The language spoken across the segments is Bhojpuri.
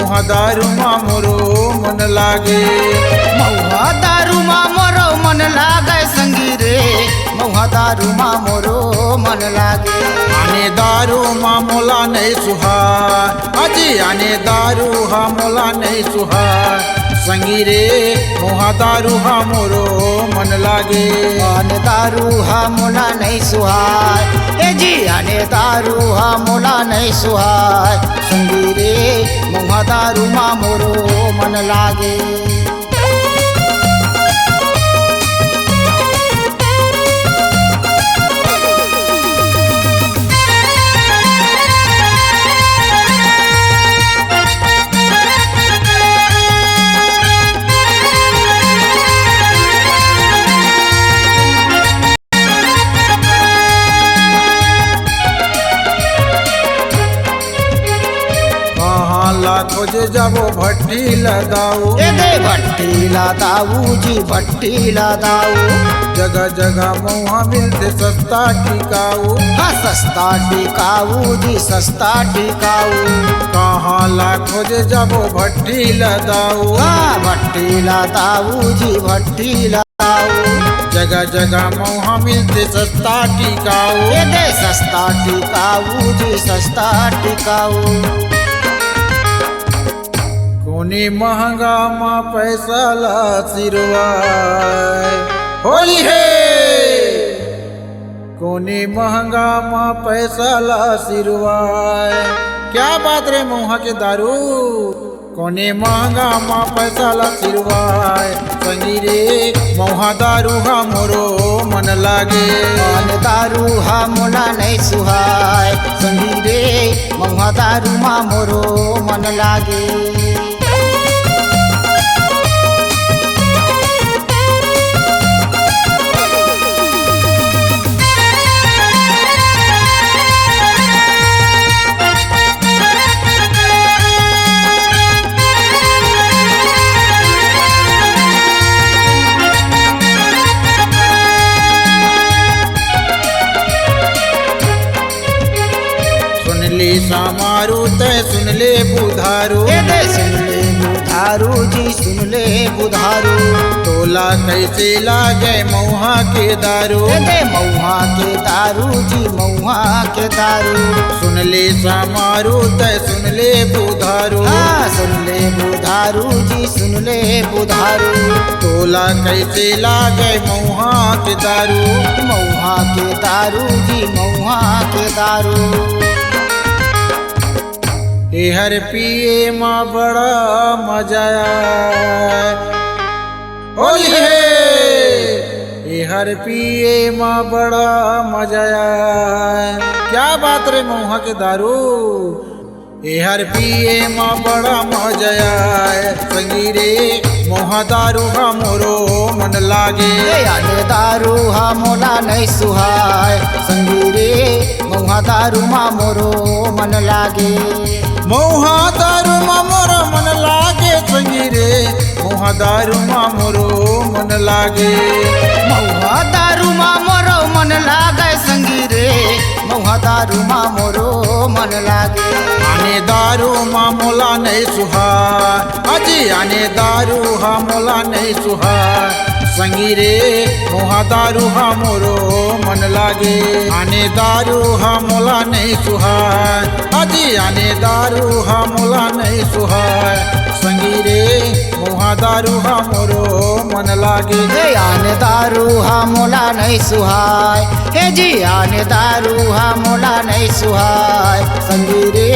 मोहा दारू मा मोरो मन लागे। महुआ दारू मा मोरो मन लागे संगी रे, महुआ दारू मा मोरो मन लागे। आने दारू मा मोला नहीं सुहाय, अजी आने दारू हा मोला नहीं सुहाय। संगी रे मोहा दारू हा मोरो मन लागे। आने दारू हा मोला नहीं सुहाय, ए जी आने दारू हा मोला नहीं सुहाय। संगी रे महुआ दारू मा मोरो मन लागे। खोजे जाबो भट्टी लदाऊ, ए दे भट्टी लदाऊ जी भट्टी लदाऊ। जगह जगह महुआ मिलते सस्ता टिकाऊ। हाँ सस्ता टिकाऊ जी सस्ता टिकाऊ। कहाँ ला खोजे जाबो भट्टी लदाऊ। हाँ भट्टी लदाऊ जी भट्टी लदाऊ। जगह जगह महुआ मिलते सस्ता टिकाऊ। ए दे सस्ता टिकाऊ जी सस्ता टिकाऊ। कोनी महंगा मा पैसा ला सिरवाए, होली है। कोनी महंगा मा पैसा ला सिरवाए, क्या बात रे महुआ के दारू। कोने महंगा मा पैसा ला सिरवाए, संगी रे महुआ दारू हा मोरो मन लागे। आने दारू हा मोला नहीं सुहाय, संगी रे महुआ दारू मा मोरो मन लागे। समारू ते सुन ले बुधारू, ए दे सुन ले बुधारू जी सुन ले बुधारू। तोला कैसे लागे महुआ के दारू, ए दे महुआ के दारू जी महुआ के दारू। सुन ले समारू ते सुन ले बुधारू। हाँ सुन ले बुधारू जी सुन ले बुधारू। तोला कैसे लागे महुआ के दारू, महुआ के दारू जी महुआ के दारू। हर पिए माँ बड़ा मजा आए, होली है। हर पिए माँ बड़ा मजा आए, क्या बात रे महुआ के दारू। हर पिए माँ बड़ा मजा आए, संगी रे महुआ दारू हा मोरो मन लागे। आने दारू हा मोला नहीं सुहाय, संगी रे महुआ दारू मा मोरो मन लागे। महुआ दारू मा मोरो मन लागे, संगी रे महुआ दारू मा मोरो मन लागे। महुआ दारू मा मोरो मन लागे संगी रे, महुआ दारू मा मोरो मन लागे। आने दारू मा मोला नहीं सुहाय, अजी आने दारू हा मोला नहीं सुहाय। संगी रे महुआ दारू हा मोरो मन लागे। आने दारू हा मोला नहीं सुहाय, अजी आने दारू हा मोला नहीं सुहाय। संगी रे महुआ दारू हा मोरो मन लागे। आने दारू हा मोला नहीं सुहाय, हे जी आने दारू हा मोला नहीं सुहाय। संगी रे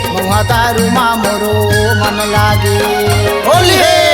महुआ दारू मा मोरो मन लागे। होली है।